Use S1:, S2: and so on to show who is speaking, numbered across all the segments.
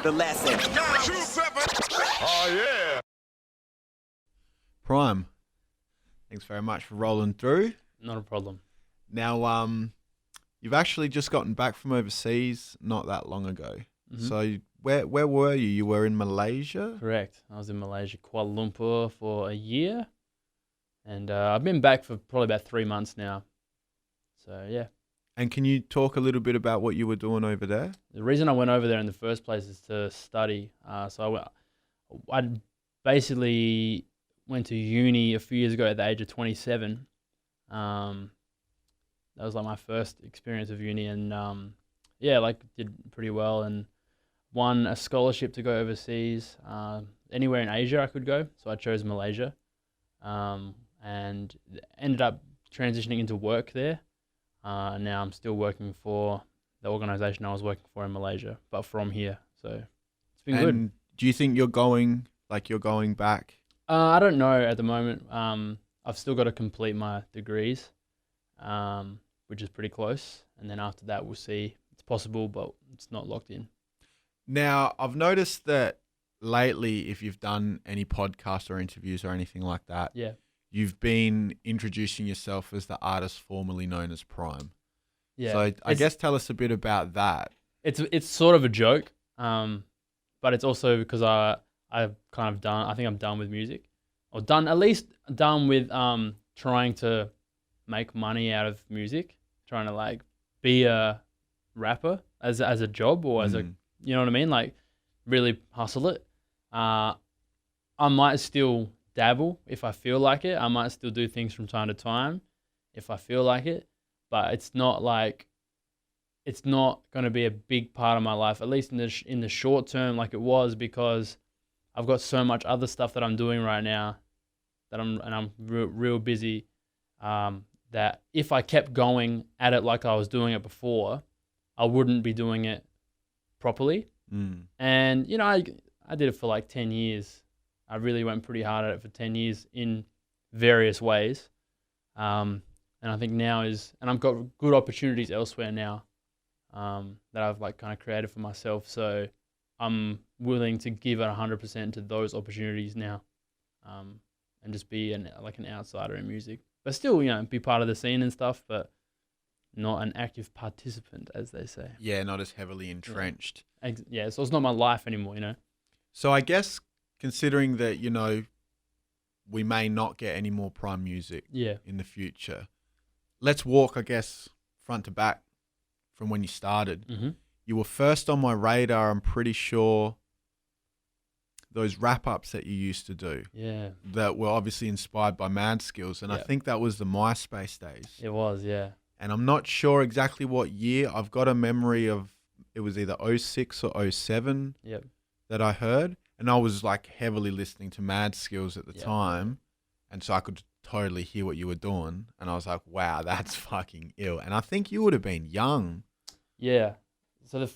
S1: The lesson.
S2: Oh, yeah.
S3: Prime, thanks very much for rolling through.
S4: Not a problem.
S3: Now, you've actually just gotten back from overseas not that long ago.
S4: Mm-hmm.
S3: So where were you? You were in Malaysia?
S4: Correct. I was in Malaysia, Kuala Lumpur for a year. And I've been back for probably about 3 months now. So, yeah.
S3: And can you talk a little bit about what you were doing over there?
S4: The reason I went over there in the first place is to study. I basically went to uni a few years ago at the age of 27. That was like my first experience of uni, and did pretty well and won a scholarship to go overseas. Anywhere in Asia I could go, so I chose Malaysia, and ended up transitioning into work there. Now I'm still working for the organization I was working for in Malaysia, but from here. So it's been good.
S3: Do you think you're going back?
S4: I don't know at the moment. I've still got to complete my degrees, which is pretty close. And then after that, we'll see. It's possible, but it's not locked in.
S3: Now, I've noticed that lately, if you've done any podcasts or interviews or anything like that,
S4: yeah,
S3: you've been introducing yourself as the artist formerly known as Prime.
S4: Yeah.
S3: So I guess tell us a bit about that.
S4: It's sort of a joke, but it's also because I've kind of done. I think I'm done with music, or at least done with trying to make money out of music, trying to like be a rapper as a job or as a, you know what I mean, like really hustle it. I might still dabble if I feel like it. I might still do things from time to time if I feel like it, but it's not going to be a big part of my life, at least in the short term, like it was, because I've got so much other stuff that I'm doing right now that I'm real busy, that if I kept going at it like I was doing it before, I wouldn't be doing it properly. And, you know, I did it for like 10 years. I really went pretty hard at it for 10 years in various ways. And I think now and I've got good opportunities elsewhere now, that I've like kind of created for myself. So I'm willing to give it 100% to those opportunities now, and just be an outsider in music, but still, you know, be part of the scene and stuff, but not an active participant, as they say.
S3: Yeah, not as heavily entrenched.
S4: Yeah, so it's not my life anymore, you know.
S3: So I guess considering that, you know, we may not get any more Prime music in the future, let's walk, I guess, front to back from when you started.
S4: Mm-hmm.
S3: You were first on my radar, I'm pretty sure, those wrap-ups that you used to do. Yeah. That were obviously inspired by Mad Skills, and I think that was the MySpace days.
S4: It was, yeah.
S3: And I'm not sure exactly what year. I've got a memory of it was either 06 or 07 that I heard. And I was like heavily listening to Mad Skills at the time. And so I could totally hear what you were doing. And I was like, wow, that's fucking ill. And I think you would have been young.
S4: Yeah. So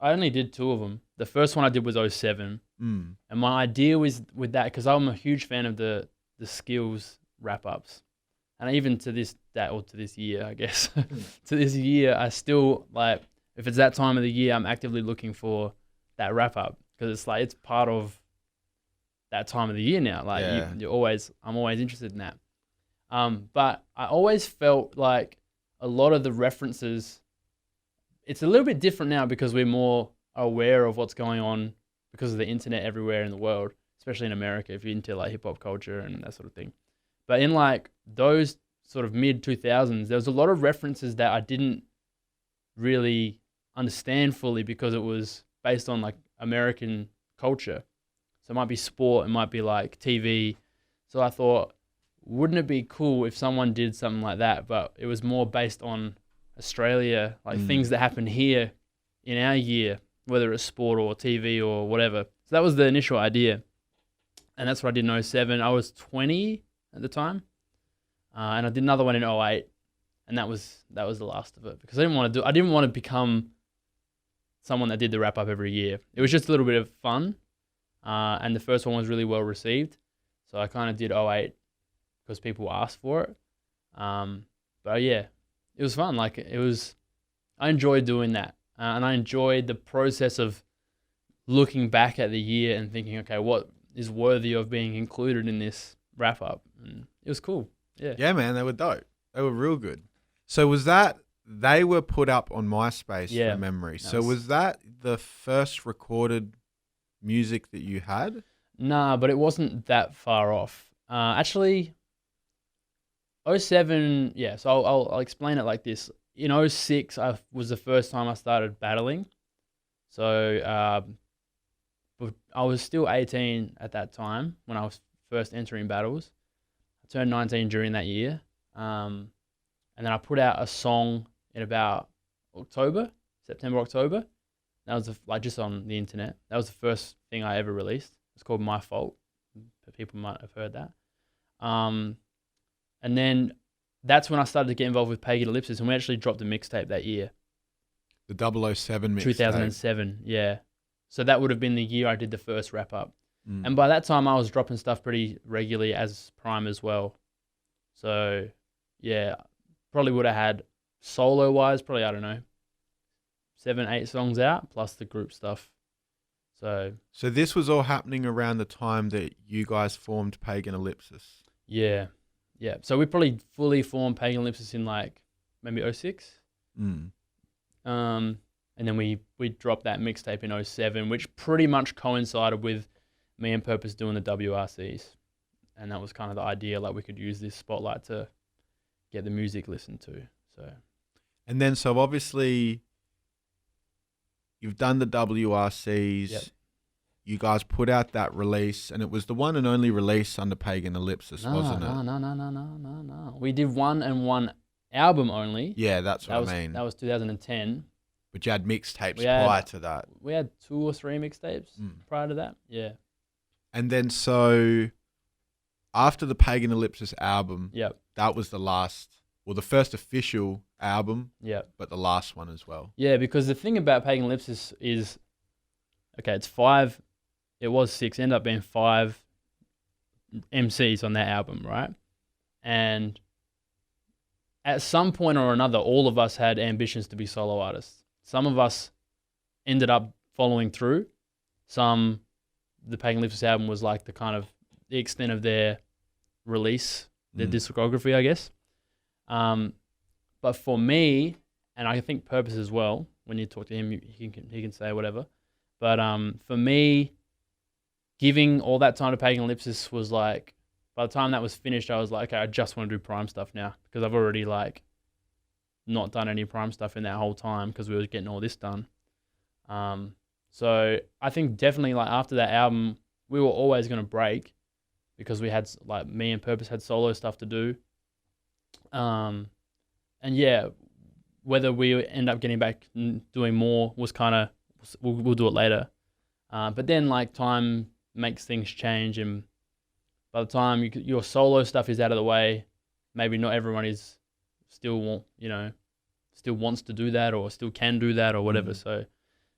S4: I only did 2 of them. The first one I did was 07. And my idea was with that, because I'm a huge fan of the Skills wrap-ups. And even to this year, I guess, to this year, I still, like, if it's that time of the year, I'm actively looking for that wrap-up, because it's like, it's part of that time of the year now. Like, I'm always interested in that. But I always felt like a lot of the references, it's a little bit different now because we're more aware of what's going on because of the internet everywhere in the world, especially in America, if you're into like hip hop culture and that sort of thing. But in like those sort of mid 2000s, there was a lot of references that I didn't really understand fully because it was based on like American culture. So it might be sport, it might be like TV. So I thought, wouldn't it be cool if someone did something like that, but it was more based on Australia, like things that happened here in our year, whether it's sport or TV or whatever. So that was the initial idea. And that's what I did in 07. I was 20 at the time. And I did another one in 08. And that was the last of it, because I didn't want to become someone that did the wrap up every year. It was just a little bit of fun. And the first one was really well received. So I kind of did 08 because people asked for it. But yeah, it was fun. Like I enjoyed doing that. and I enjoyed the process of looking back at the year and thinking, okay, what is worthy of being included in this wrap up? And it was cool. Yeah.
S3: Yeah, man, they were dope. They were real good. So was that, they were put up on MySpace from memory. So was that the first recorded music that you had?
S4: Nah, but it wasn't that far off. Actually, 07, yeah, so I'll explain it like this. In 06, was the first time I started battling. So but I was still 18 at that time when I was first entering battles. I turned 19 during that year. And then I put out a song in about September, October. That was just on the internet. That was the first thing I ever released. It's called My Fault. People might have heard that. And then that's when I started to get involved with Pagen Elypsis, and we actually dropped a mixtape that year.
S3: The 007 mixtape.
S4: 2007, yeah. So that would have been the year I did the first wrap up. And by that time, I was dropping stuff pretty regularly as Prime as well. So, yeah, probably would have had solo-wise, probably, I don't know, 7, 8 songs out, plus the group stuff. So
S3: this was all happening around the time that you guys formed Pagen Elypsis?
S4: Yeah. So we probably fully formed Pagen Elypsis in maybe 06. And then we dropped that mixtape in 07, which pretty much coincided with me and Purpose doing the WRCs. And that was kind of the idea, we could use this spotlight to get the music listened to. So,
S3: and then so obviously you've done the WRCs.
S4: Yep.
S3: You guys put out that release, and it was the one and only release under Pagen Elypsis, wasn't it?
S4: No. We did one album only.
S3: Yeah, that's what I mean.
S4: That was 2010.
S3: But you had mixtapes prior to that.
S4: We had 2 or 3 mixtapes prior to that. Yeah.
S3: And then so after the Pagen Elypsis album, that was the first official album, but the last one as well.
S4: Yeah, because the thing about Pagen Elypsis is, okay, it's 5, it was 6, ended up being 5 MCs on that album, right? And at some point or another, all of us had ambitions to be solo artists. Some of us ended up following through. The Pagen Elypsis album was the extent of their release, their discography, I guess. But for me, and I think Purpose as well, when you talk to him, he can say whatever. But for me, giving all that time to Pagen Elypsis was by the time that was finished, I was like, okay, I just want to do Prime stuff now, because I've already not done any Prime stuff in that whole time because we were getting all this done. So I think definitely after that album, we were always going to break because we had me and Purpose had solo stuff to do. And yeah, whether we end up getting back and doing more was we'll do it later. But then time makes things change, and by the time your solo stuff is out of the way, maybe not everyone is still wants to do that or still can do that or whatever. So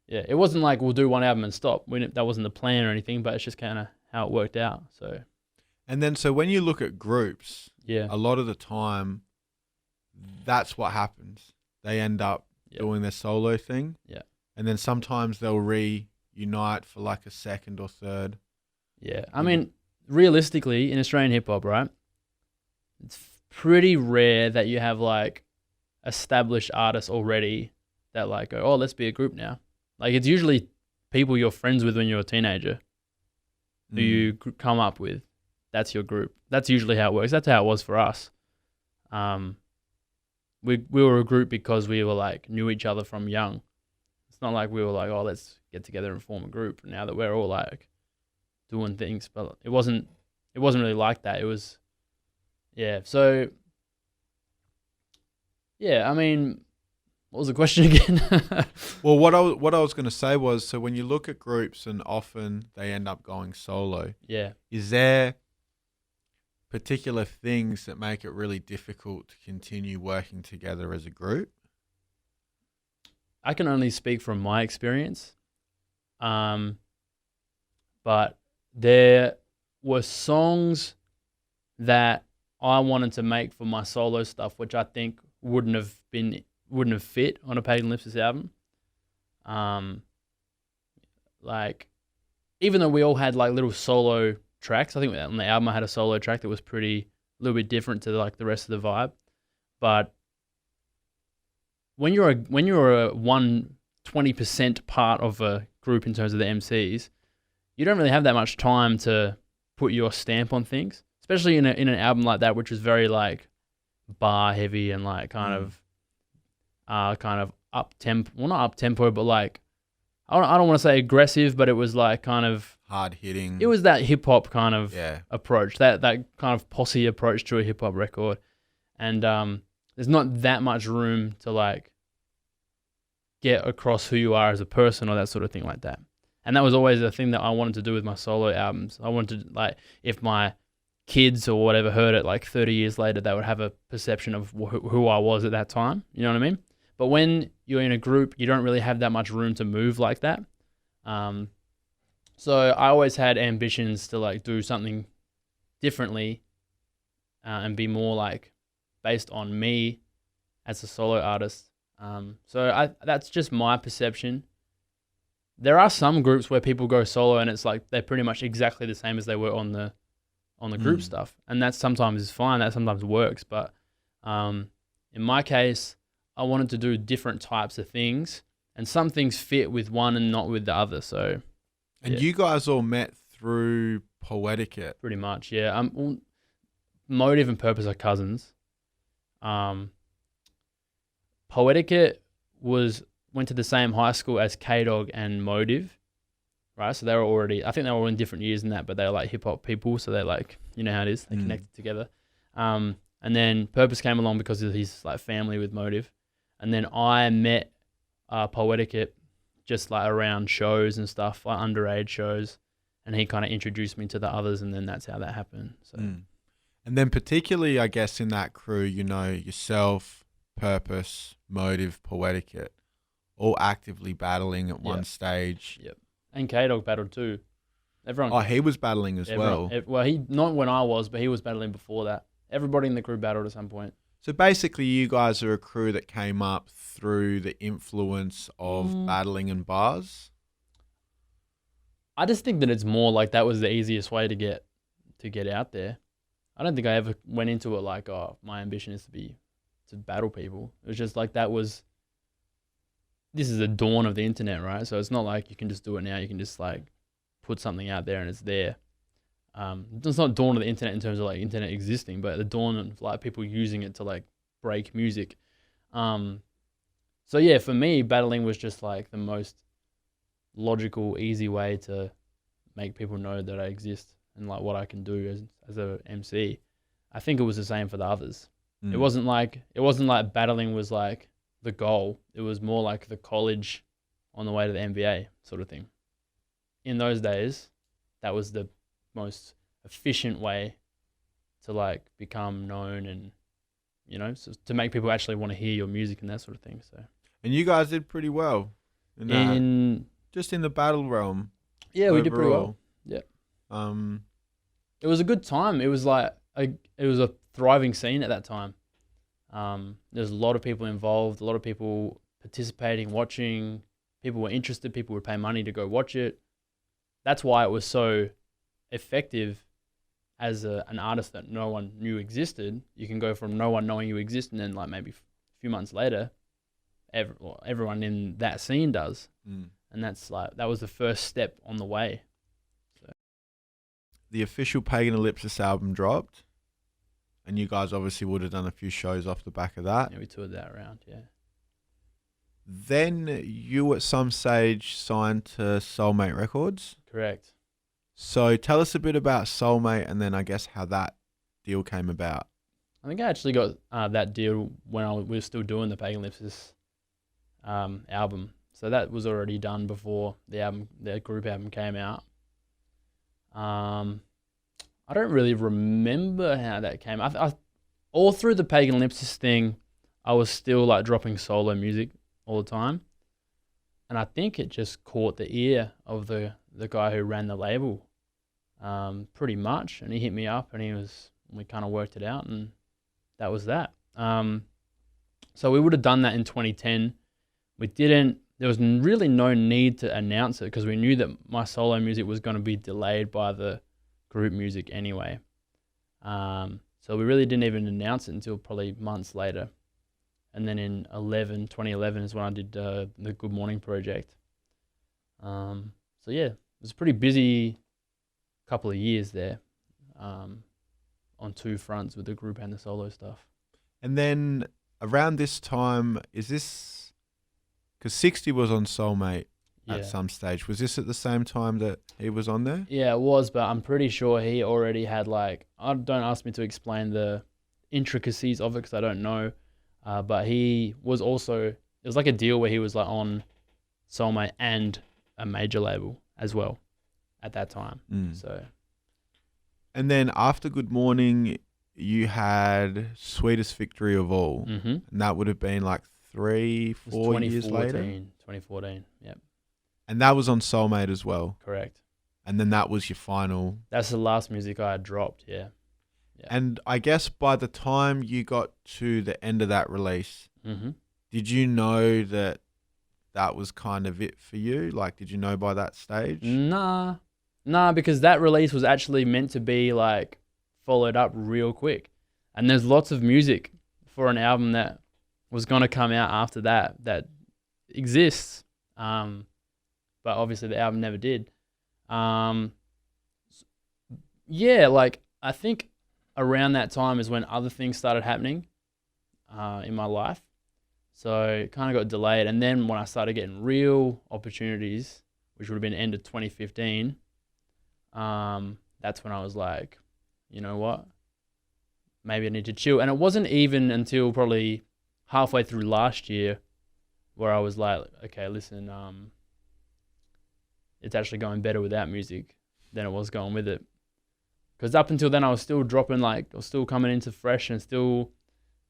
S4: yeah, it wasn't we'll do one album and stop. That wasn't the plan or anything, but it's just kind of how it worked out. So,
S3: and then so when you look at groups,
S4: a
S3: lot of the time, that's what happens. They end up doing their solo thing.
S4: Yeah.
S3: And then sometimes they'll reunite for a second or third.
S4: Yeah. I mean, realistically, in Australian hip hop, right, it's pretty rare that you have established artists already that go, oh, let's be a group now. It's usually people you're friends with when you're a teenager who you come up with. That's your group. That's usually how it works. That's how it was for us. We were a group because we were knew each other from young. It's not we were oh, let's get together and form a group now that we're all doing things. But it wasn't really like that. It was, yeah. So yeah, I mean, what was the question again?
S3: Well, what I was going to say was, so when you look at groups and often they end up going solo.
S4: Yeah.
S3: Is there particular things that make it really difficult to continue working together as a group?
S4: I can only speak from my experience. But there were songs that I wanted to make for my solo stuff, which I think wouldn't have fit on a Pagen Elypsis album. Like, even though we all had like little solo tracks, I think on the album I had a solo track that was a little bit different to like the rest of the vibe. But when you're a 120% part of a group in terms of the MCs, you don't really have that much time to put your stamp on things, especially in an album like that, which is very like bar heavy and like kind of up tempo. Well, not up tempo, but like I don't want to say aggressive, but it was like kind of
S3: hard hitting.
S4: It was that hip hop kind of approach, that kind of posse approach to a hip hop record, and there's not that much room to like get across who you are as a person or that sort of thing like that. And that was always the thing that I wanted to do with my solo albums. I wanted to, like, if my kids or whatever heard it like 30 years later, they would have a perception of who I was at that time. You know what I mean? But when you're in a group, you don't really have that much room to move like that. So I always had ambitions to like do something differently and be more like based on me as a solo artist. So that's just my perception. There are some groups where people go solo and it's like they're pretty much exactly the same as they were on the group stuff, and that sometimes is fine. That sometimes works, but in my case, I wanted to do different types of things, and some things fit with one and not with the other. So,
S3: and you guys all met through Poeticate,
S4: pretty much, yeah. Motive and Purpose are cousins. Poeticate went to the same high school as K-Dog and Motive, right? So they were already, I think they were all in different years in that, but they were like hip hop people. So they're like, you know how it is, they connected together. And then Purpose came along because of his like family with Motive. And then I met Poeticate just like around shows and stuff, like underage shows. And he kind of introduced me to the others, and then that's how that happened. So,
S3: And then particularly, I guess, in that crew, you know, yourself, Purpose, Motive, Poeticate, all actively battling at one stage.
S4: Yep. And K-Dog battled too. Everyone.
S3: Oh, he was battling as well.
S4: Well, he not when I was, but he was battling before that. Everybody in the crew battled at some point.
S3: So basically, you guys are a crew that came up through the influence of battling and bars.
S4: I just think that it's more like that was the easiest way to get out there. I don't think I ever went into it like, oh, my ambition is to battle people. It was just like this is the dawn of the internet, right? So it's not like you can just do it now. You can just like put something out there and it's there. It's not dawn of the internet in terms of like internet existing, but the dawn of like people using it to like break music. So yeah, for me, battling was just like the most logical, easy way to make people know that I exist and like what I can do as a MC. I think it was the same for the others. It wasn't like battling was like the goal. It was more like the college on the way to the NBA sort of thing. In those days, that was the most efficient way to like become known and, you know, so to make people actually want to hear your music and that sort of thing. So,
S3: and you guys did pretty well just in the battle realm.
S4: Yeah, overall. We did pretty well. Yeah. It was a good time. It was like it was a thriving scene at that time. There's a lot of people involved, a lot of people participating, watching. People were interested. People would pay money to go watch it. That's why it was so effective as an artist that no one knew existed. You can go from no one knowing you exist, and then like maybe a few months later, everyone in that scene does. And that's like, that was the first step on the way. So.
S3: The official Pagen Elypsis album dropped, and you guys obviously would have done a few shows off the back of that.
S4: Yeah, we toured that around, yeah.
S3: Then you at some stage signed to Soulmate Records?
S4: Correct.
S3: So tell us a bit about Soulmate and then I guess how that deal came about.
S4: I think I actually got that deal when we were still doing the Pagen Elypsis album. So that was already done before the group album came out. I don't really remember how that came. I all through the Pagen Elypsis thing, I was still like dropping solo music all the time, and I think it just caught the ear of the guy who ran the label, pretty much. And he hit me up, and we kind of worked it out, and that was that. So we would have done that in 2010. We didn't. there was really no need to announce it because we knew that my solo music was going to be delayed by the group music anyway. So we really didn't even announce it until probably months later. And then in 2011 is when I did the Good Morning project. So yeah, it was a pretty busy couple of years there, on two fronts with the group and the solo stuff.
S3: And then around this time, is this because 60 was on Soulmate at some stage? Was this at the same time that he was on there?
S4: Yeah, it was, but I'm pretty sure he already had don't ask me to explain the intricacies of it because I don't know. But he was also, it was like a deal where he was like on Soulmate and a major label as well at that time. So,
S3: and then after Good Morning, you had Sweetest Victory of All, and that would have been like 3-4 years later.
S4: 2014, yep.
S3: And that was on Soulmate as well.
S4: Correct.
S3: And then that was your final.
S4: That's the last music I had dropped, yeah.
S3: And I guess by the time you got to the end of that release, did you know that that was kind of it for you? Like, did you know by that stage?
S4: Nah, because that release was actually meant to be like followed up real quick. And there's lots of music for an album that was going to come out after that exists. But obviously the album never did. Yeah, like I think around that time is when other things started happening in my life. So it kind of got delayed. And then when I started getting real opportunities, which would have been end of 2015, that's when I was like, you know what? Maybe I need to chill. And it wasn't even until probably halfway through last year where I was like, okay, listen, it's actually going better without music than it was going with it. Because up until then, I was still dropping, I was still coming into fresh and still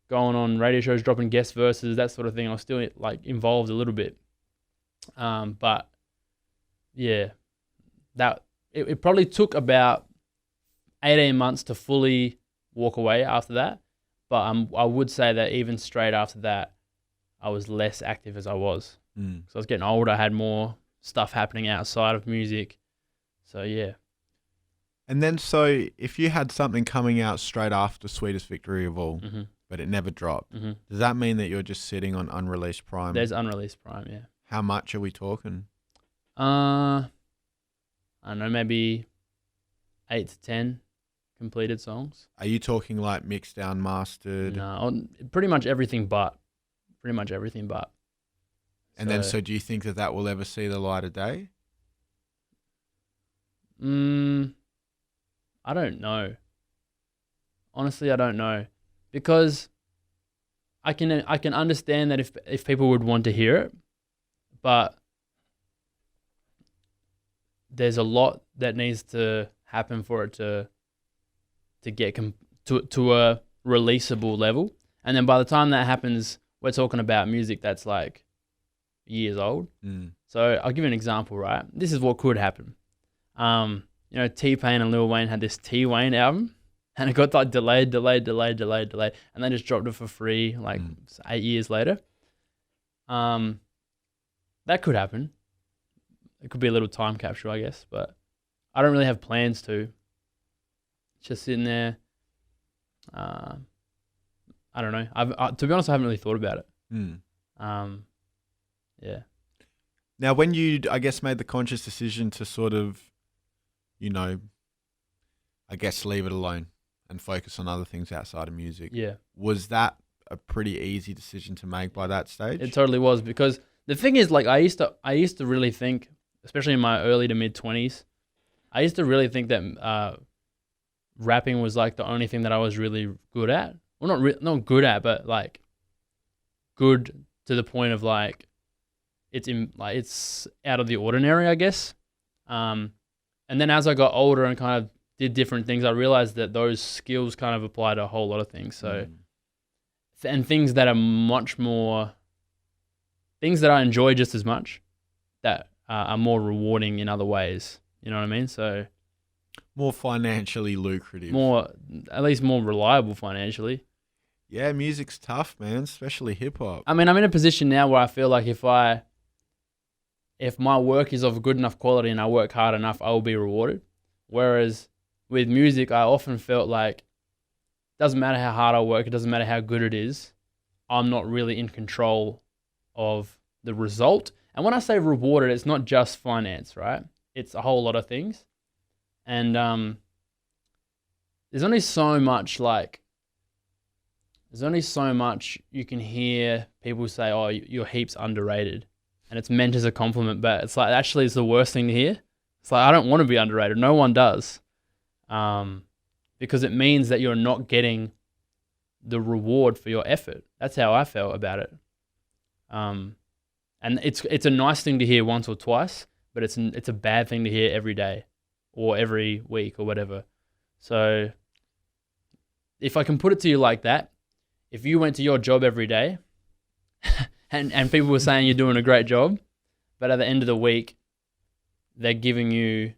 S4: going on radio shows, dropping guest verses, that sort of thing. I was still involved a little bit. But yeah, it probably took about 18 months to fully walk away after that. But I would say that even straight after that, I was less active as I was. So I was getting older. I had more stuff happening outside of music. So yeah.
S3: And then, so if you had something coming out straight after Sweetest Victory of All, but it never dropped, does that mean that you're just sitting on unreleased Prime?
S4: There's unreleased Prime, yeah.
S3: How much are we talking?
S4: I don't know, maybe 8 to 10 completed songs.
S3: Are you talking like mixed down, mastered?
S4: No, pretty much everything but.
S3: And then, so do you think that will ever see the light of day?
S4: I don't know. Honestly, I don't know, because I can understand that if people would want to hear it, but there's a lot that needs to happen for it to get to a releasable level, and then by the time that happens, we're talking about music that's like years old. So I'll give you an example, right? This is what could happen. T-Pain and Lil Wayne had this T-Wayne album, and it got like delayed, and they just dropped it for free 8 years later. That could happen. It could be a little time capsule, I guess, but I don't really have plans to. Just sitting there. I don't know. To be honest, I haven't really thought about it. Yeah.
S3: Now, when you, I guess, made the conscious decision to sort of, I guess leave it alone and focus on other things outside of music.
S4: Yeah.
S3: Was that a pretty easy decision to make by that stage?
S4: It totally was, because the thing is, I used to really think, especially in my early to mid 20s, I used to really think that rapping was the only thing that I was really good at. Well, not good at, but good to the point of it's out of the ordinary, I guess. And then as I got older and kind of did different things, I realized that those skills kind of apply to a whole lot of things. So, and things that are much more, things that I enjoy just as much, that are more rewarding in other ways. You know what I mean? So,
S3: more financially lucrative.
S4: At least more reliable financially.
S3: Yeah, music's tough, man, especially hip hop.
S4: I mean, I'm in a position now where I feel like if I if my work is of good enough quality and I work hard enough, I will be rewarded. Whereas with music, I often felt like it doesn't matter how hard I work, it doesn't matter how good it is, I'm not really in control of the result. And when I say rewarded, it's not just finance, right? It's a whole lot of things. And there's only so much you can hear people say, oh, you're heaps underrated. And it's meant as a compliment, but it's like, actually it's the worst thing to hear. It's like, I don't want to be underrated. No one does. Because it means that you're not getting the reward for your effort. That's how I felt about it. And it's a nice thing to hear once or twice, but it's a bad thing to hear every day or every week or whatever. So if I can put it to you like that, if you went to your job every day and people were saying you're doing a great job, but at the end of the week, they're giving you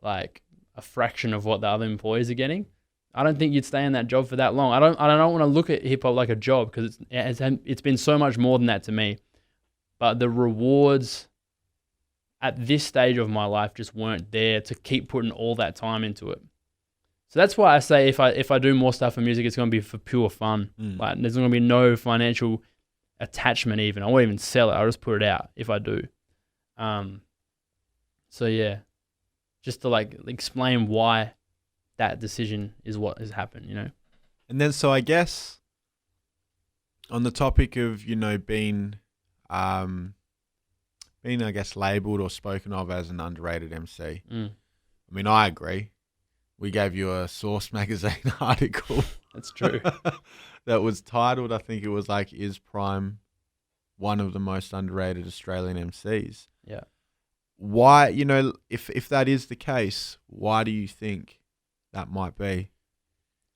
S4: like a fraction of what the other employees are getting, I don't think you'd stay in that job for that long. I don't want to look at hip hop like a job, because it's been so much more than that to me. But the rewards at this stage of my life just weren't there to keep putting all that time into it. So that's why I say if I do more stuff for music, it's going to be for pure fun. Like there's going to be no financial attachment even. I won't even sell it. I'll just put it out if I do. So yeah, just to like explain why that decision is what has happened, you know.
S3: And then so I guess on the topic of, you know, being I guess labeled or spoken of as an underrated MC. I mean, I agree. We gave you a Source magazine article.
S4: That's true.
S3: That was titled, I think it was like, "Is Prime one of the most underrated Australian MCs?"
S4: Yeah.
S3: Why, you know, if that is the case, why do you think that might be?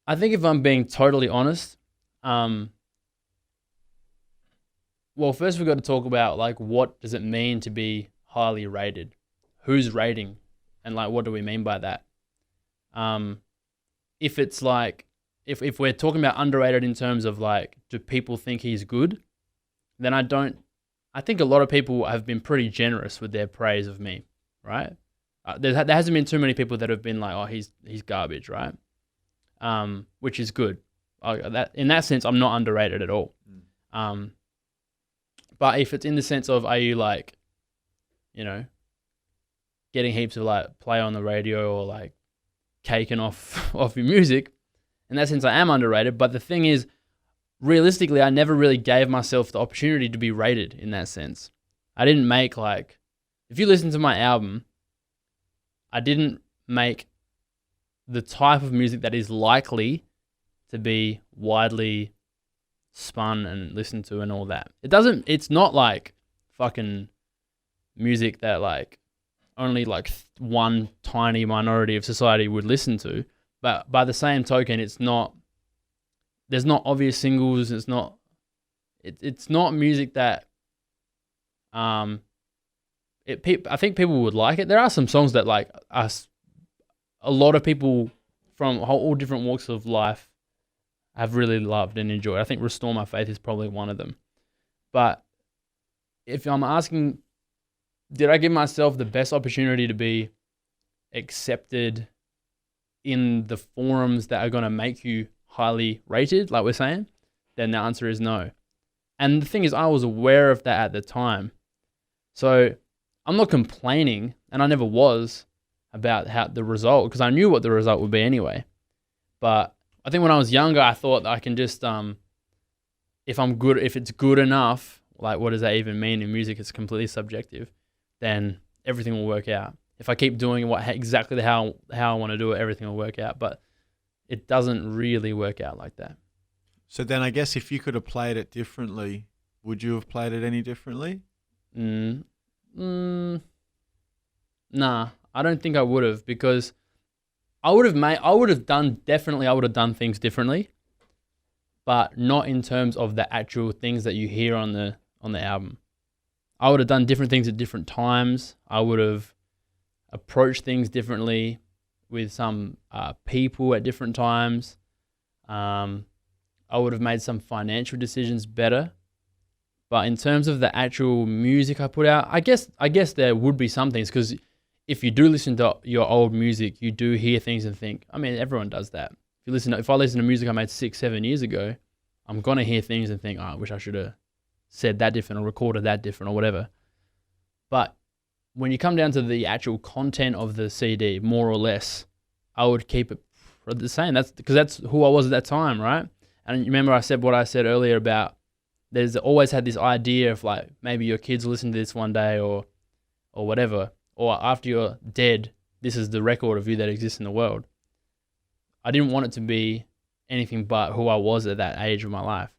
S4: I think if I'm being totally honest, well, first we've got to talk about like, what does it mean to be highly rated? Who's rating? And like, what do we mean by that? If it's like, if we're talking about underrated in terms of like, do people think he's good? Then I think a lot of people have been pretty generous with their praise of me, right? There hasn't been too many people that have been like, oh, he's garbage, right? Which is good. In that sense, I'm not underrated at all. But if it's in the sense of, are you like, you know, getting heaps of like play on the radio or like caking off your music, in that sense I am underrated. But the thing is, realistically, I never really gave myself the opportunity to be rated in that sense. I didn't make like, if you listen to my album, I didn't make the type of music that is likely to be widely spun and listened to and all that. It's not like fucking music that like only like one tiny minority of society would listen to. But by the same token, there's not obvious singles. It's not music that I think people would like it. There are some songs that like us, a lot of people from all different walks of life have really loved and enjoyed. I think Restore My Faith is probably one of them. But if I'm asking, did I give myself the best opportunity to be accepted in the forums that are going to make you highly rated, like we're saying? Then the answer is no. And the thing is, I was aware of that at the time. So I'm not complaining, and I never was, about how the result, because I knew what the result would be anyway. But I think when I was younger, I thought that I can just, if it's good enough, like what does that even mean in music? It's completely subjective. Then everything will work out. If I keep doing exactly how I want to do it, everything will work out. But it doesn't really work out like that.
S3: So then I guess if you could have played it differently, would you have played it any differently?
S4: Nah, I don't think I would have, because I would have done things differently, but not in terms of the actual things that you hear on the album. I would have done different things at different times. I would have approached things differently with some people at different times. I would have made some financial decisions better, But in terms of the actual music I put out, I guess there would be some things, because if you do listen to your old music, you do hear things and think, I mean, everyone does that. If I listen to music I made 6-7 years ago, I'm going to hear things and think, oh, I wish I should have said that different or recorded that different or whatever. But when you come down to the actual content of the CD, more or less, I would keep it the same. That's because that's who I was at that time, right? And you remember I said what I said earlier about there's always had this idea of like maybe your kids will listen to this one day or whatever, or after you're dead, this is the record of you that exists in the world. I didn't want it to be anything but who I was at that age of my life.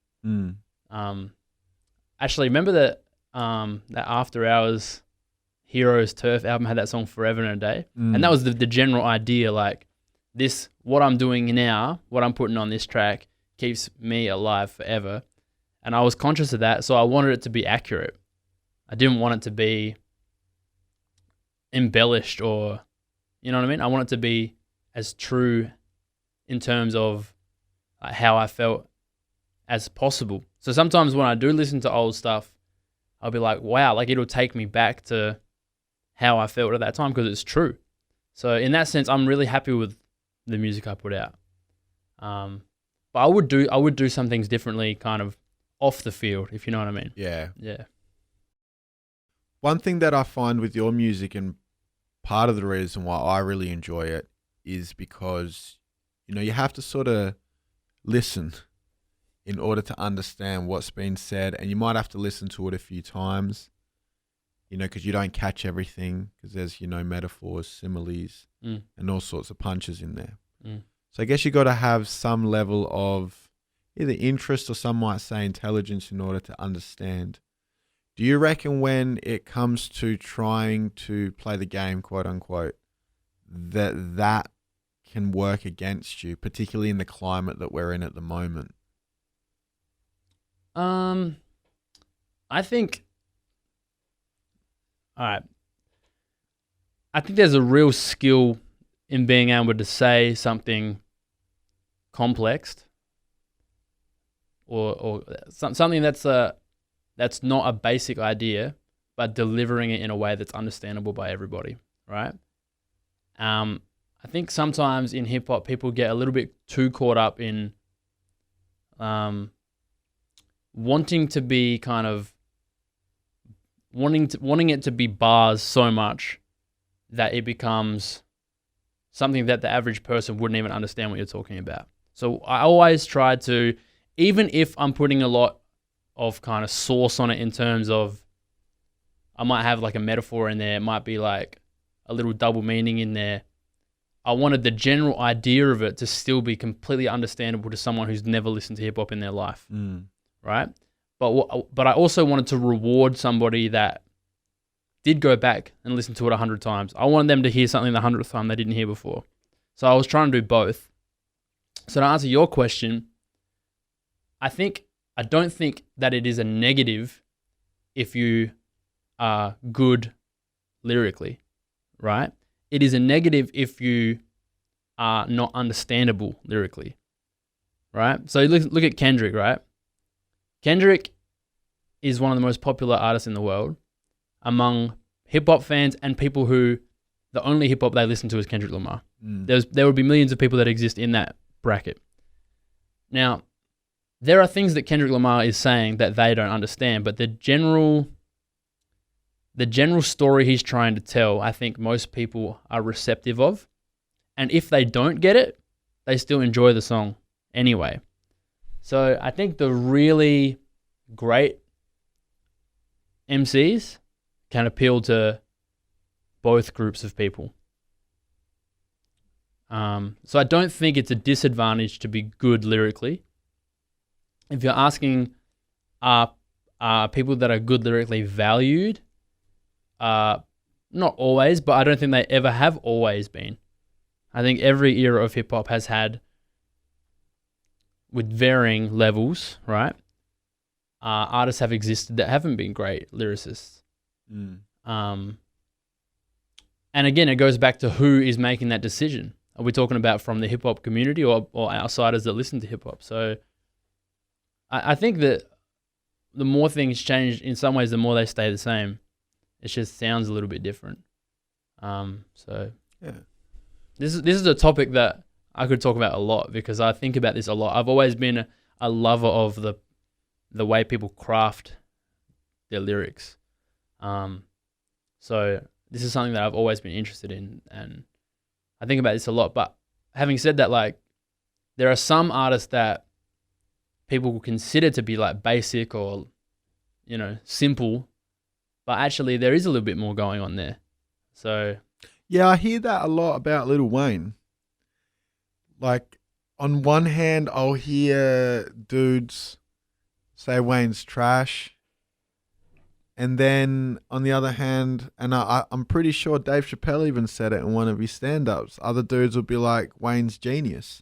S4: Actually, remember that After Hours Heroes Turf album had that song Forever and a Day? And that was the general idea, like this, what I'm doing now, what I'm putting on this track keeps me alive forever. And I was conscious of that, so I wanted it to be accurate. I didn't want it to be embellished or, you know what I mean? I want it to be as true in terms of how I felt as possible. So sometimes when I do listen to old stuff, I'll be like, wow, like it'll take me back to how I felt at that time because it's true. So in that sense, I'm really happy with the music I put out. But I would do some things differently, kind of off the field, if you know what I mean.
S3: Yeah.
S4: Yeah.
S3: One thing that I find with your music, and part of the reason why I really enjoy it, is because, you know, you have to sort of listen in order to understand what's been said, and you might have to listen to it a few times, you know, because you don't catch everything, because there's, you know, metaphors, similes, and all sorts of punches in there. So I guess you got to have some level of either interest or some might say intelligence in order to understand. Do you reckon when it comes to trying to play the game, quote unquote, that can work against you, particularly in the climate that we're in at the moment?
S4: I think, all right, I think there's a real skill in being able to say something complex or something that's not a basic idea, but delivering it in a way that's understandable by everybody, right? I think sometimes in hip hop, people get a little bit too caught up in wanting to be kind of wanting it to be bars so much that it becomes something that the average person wouldn't even understand what you're talking about. So I always try to, even if I'm putting a lot of kind of sauce on it in terms of I might have like a metaphor in there, it might be like a little double meaning in there. I wanted the general idea of it to still be completely understandable to someone who's never listened to hip hop in their life, right? But I also wanted to reward somebody that did go back and listen to it 100 times. I wanted them to hear something the 100th time they didn't hear before. So I was trying to do both. So to answer your question, I don't think that it is a negative if you are good lyrically, right? It is a negative if you are not understandable lyrically, right? So look at Kendrick, right? Kendrick is one of the most popular artists in the world among hip-hop fans and people who the only hip-hop they listen to is Kendrick Lamar. There would be millions of people that exist in that bracket. Now, there are things that Kendrick Lamar is saying that they don't understand, but the general story he's trying to tell, I think most people are receptive of. And if they don't get it, they still enjoy the song anyway. So I think the really great MCs can appeal to both groups of people. So I don't think it's a disadvantage to be good lyrically. If you're asking, are people that are good lyrically valued? Not always, but I don't think they ever have always been. I think every era of hip hop has had, with varying levels, right? Artists have existed that haven't been great lyricists. And again, it goes back to who is making that decision. Are we talking about from the hip hop community or outsiders that listen to hip hop? So I think that the more things change, in some ways, the more they stay the same. It just sounds a little bit different. So
S3: yeah,
S4: this is a topic that I could talk about a lot because I think about this a lot. I've always been a lover of the way people craft their lyrics. So this is something that I've always been interested in, and I think about this a lot. But having said that, like, there are some artists that people will consider to be like basic or, you know, simple, but actually there is a little bit more going on there. So
S3: yeah, I hear that a lot about Lil Wayne. Like, on one hand, I'll hear dudes say Wayne's trash. And then on the other hand, and I'm pretty sure Dave Chappelle even said it in one of his stand-ups, other dudes would be like, Wayne's genius.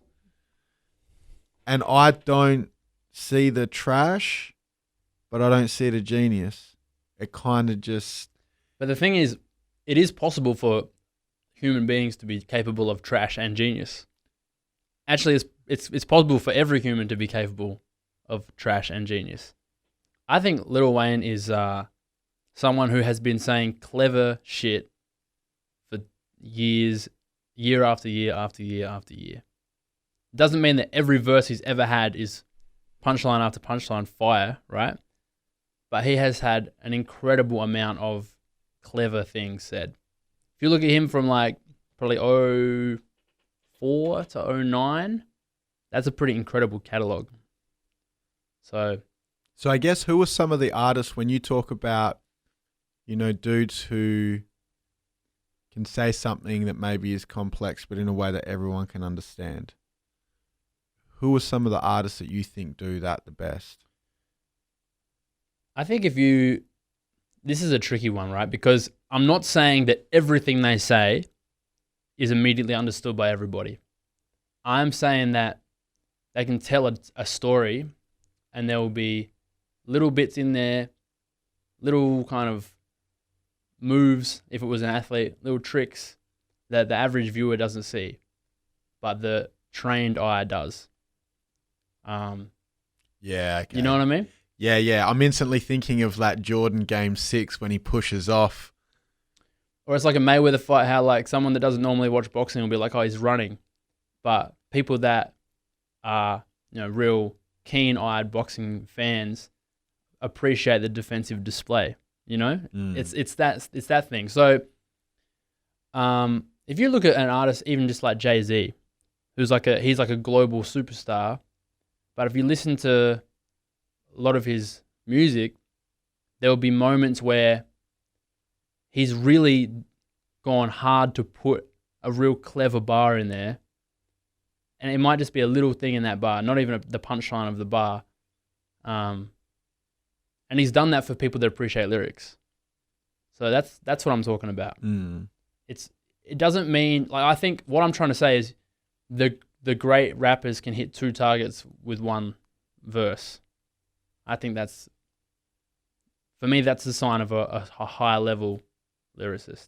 S3: And I don't see the trash, but I don't see the genius. It kind of just...
S4: But the thing is, it is possible for human beings to be capable of trash and genius. Actually, it's possible for every human to be capable of trash and genius. I think Lil Wayne is someone who has been saying clever shit for years, year after year after year after year. Doesn't mean that every verse he's ever had is punchline after punchline fire, right? But he has had an incredible amount of clever things said. If you look at him from like probably 04 to 09, that's a pretty incredible catalog. So
S3: I guess who are some of the artists when you talk about, you know, dudes who can say something that maybe is complex but in a way that everyone can understand? Who are some of the artists that you think do that the best?
S4: I think this is a tricky one, right? Because I'm not saying that everything they say is immediately understood by everybody. I'm saying that they can tell a story and there will be little bits in there, little kind of moves, if it was an athlete, little tricks that the average viewer doesn't see, but the trained eye does.
S3: Yeah, okay.
S4: You know what I mean?
S3: Yeah. I'm instantly thinking of that Jordan Game 6 when he pushes off.
S4: Or it's like a Mayweather fight, how like someone that doesn't normally watch boxing will be like, oh, he's running. But people that are, you know, real keen-eyed boxing fans appreciate the defensive display, you know? It's that thing. So if you look at an artist even just like Jay-Z, he's like a global superstar, but if you listen to a lot of his music, there will be moments where he's really gone hard to put a real clever bar in there. And it might just be a little thing in that bar, not even the punchline of the bar. And he's done that for people that appreciate lyrics. So that's what I'm talking about. It doesn't mean, like, I think what I'm trying to say is the great rappers can hit 2 targets with 1 verse. I think for me, that's a sign of a high level lyricist.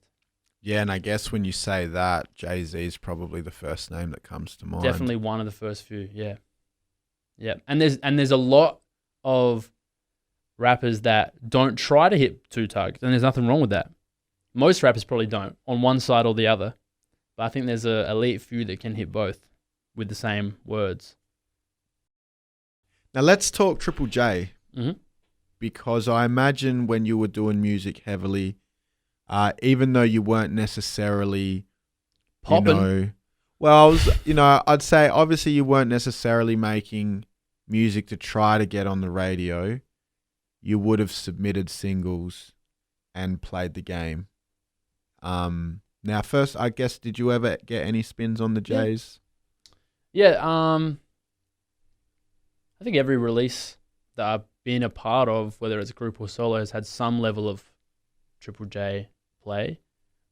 S3: Yeah, and I guess when you say that, Jay-Z is probably the first name that comes to mind.
S4: Definitely one of the first few, yeah. Yeah, and there's a lot of rappers that don't try to hit 2 targets, and there's nothing wrong with that. Most rappers probably don't, on one side or the other. But I think there's an elite few that can hit both with the same words.
S3: Now let's talk Triple J, because I imagine when you were doing music heavily, even though you weren't necessarily
S4: popping,
S3: I'd say obviously you weren't necessarily making music to try to get on the radio. You would have submitted singles and played the game. Now, first, I guess, did you ever get any spins on the Jays?
S4: Yeah. I think every release that I've been a part of, whether it's a group or solo, has had some level of Triple J play.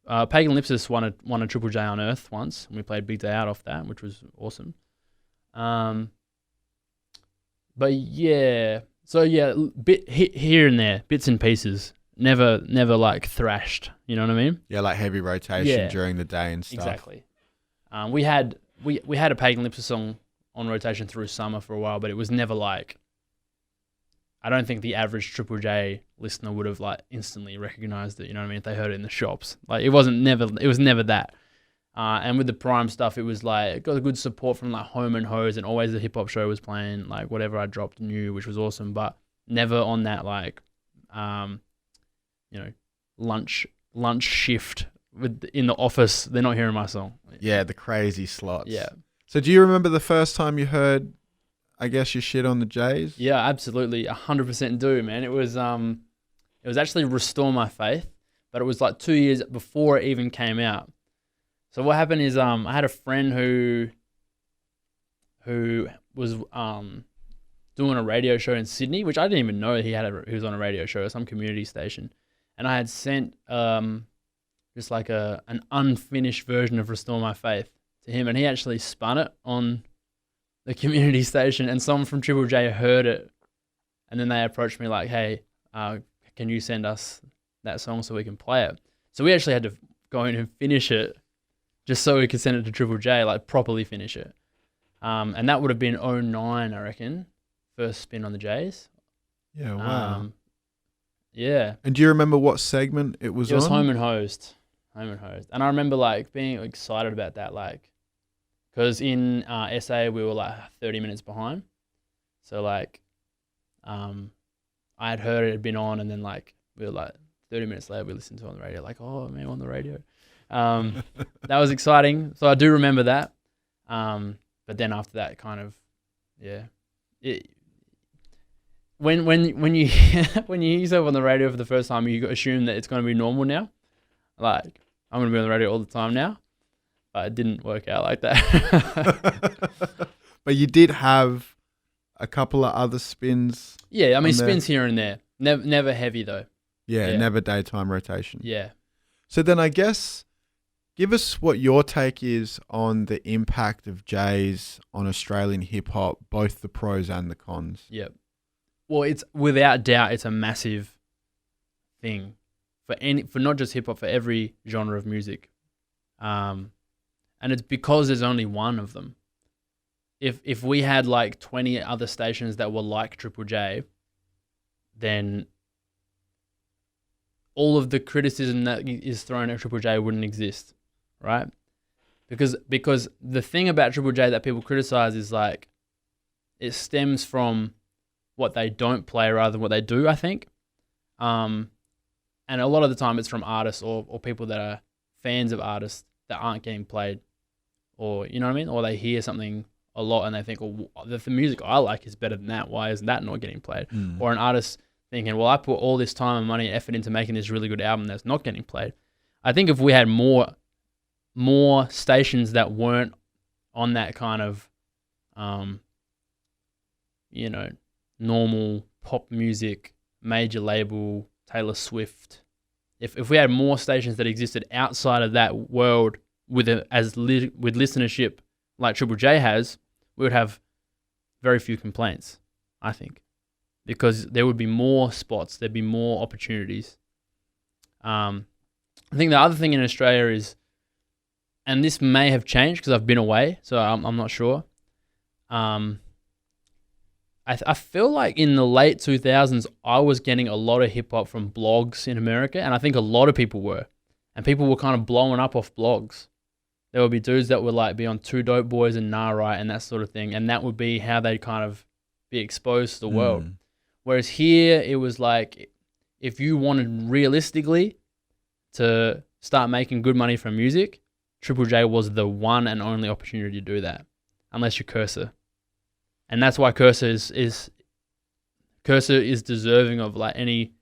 S4: Pagen Elypsis won a Triple J on Earth once, and we played Big Day Out off that, which was awesome. But yeah, so yeah, bit here and there, bits and pieces. Never like thrashed. You know what I mean?
S3: Yeah, like heavy rotation during the day and stuff.
S4: Exactly. We had a Pagen Elypsis song on rotation through summer for a while, but it was never like I don't think the average Triple J listener would have like instantly recognized it. You know what I mean? If they heard it in the shops, like it was never that. And with the Prime stuff, it was like it got a good support from like Home and Hose, and always the hip hop show was playing like whatever I dropped new, which was awesome. But never on that like, lunch shift in the office. They're not hearing my song.
S3: Yeah, the crazy slots.
S4: Yeah.
S3: So do you remember the first time you heard, I guess, your shit on the J's?
S4: Yeah, absolutely, 100% do, man. It was actually Restore My Faith, but it was like 2 years before it even came out. So what happened is I had a friend who was doing a radio show in Sydney, which I didn't even know he was on a radio show at some community station, and I had sent just like an unfinished version of Restore My Faith to him, and he actually spun it on the community station, and someone from Triple J heard it, and then they approached me like, hey, can you send us that song so we can play it? So we actually had to go in and finish it just so we could send it to Triple J, like properly finish it. And that would have been 2009, I reckon, first spin on the J's.
S3: Yeah, wow.
S4: Yeah.
S3: And do you remember what segment it was on?
S4: It was Home and Hosed. And I remember like being excited about that, like, because in SA we were like 30 minutes behind. So like, I had heard it had been on, and then like we were like 30 minutes later we listened to it on the radio, like, oh man, on the radio. That was exciting. So I do remember that. But then after that, kind of, yeah. When you when you hear yourself on the radio for the first time, you assume that it's going to be normal now. Like, I'm going to be on the radio all the time now. But it didn't work out like that.
S3: But you did have a couple of other spins.
S4: Yeah, I mean, spins here and there. Never heavy, though.
S3: Yeah, never daytime rotation.
S4: Yeah.
S3: So then I guess, give us what your take is on the impact of J's on Australian hip-hop, both the pros and the cons.
S4: Yep. Well, it's without doubt, it's a massive thing for not just hip-hop, for every genre of music. And it's because there's only one of them. If we had like 20 other stations that were like Triple J, then all of the criticism that is thrown at Triple J wouldn't exist, right? Because the thing about Triple J that people criticize is like, it stems from what they don't play rather than what they do, I think. And a lot of the time it's from artists or people that are fans of artists that aren't getting played. Or, you know what I mean? Or they hear something a lot and they think, well, the music I like is better than that. Why isn't that not getting played? Or an artist thinking, well, I put all this time and money and effort into making this really good album that's not getting played. I think if we had more stations that weren't on that kind of, normal pop music, major label, Taylor Swift, if we had more stations that existed outside of that world with listenership like Triple J has, we would have very few complaints, I think, because there would be more spots, there'd be more opportunities. I think the other thing in Australia is, and this may have changed because I've been away, so I'm not sure. I feel like in the late 2000s, I was getting a lot of hip hop from blogs in America, and I think a lot of people were. And people were kind of blowing up off blogs. There would be dudes that would like be on Two Dope Boys and Nah Right and that sort of thing, and that would be how they'd kind of be exposed to the world. Whereas here, it was like, if you wanted realistically to start making good money from music, Triple J was the one and only opportunity to do that, unless you're Cursor. And that's why Cursor is deserving of like any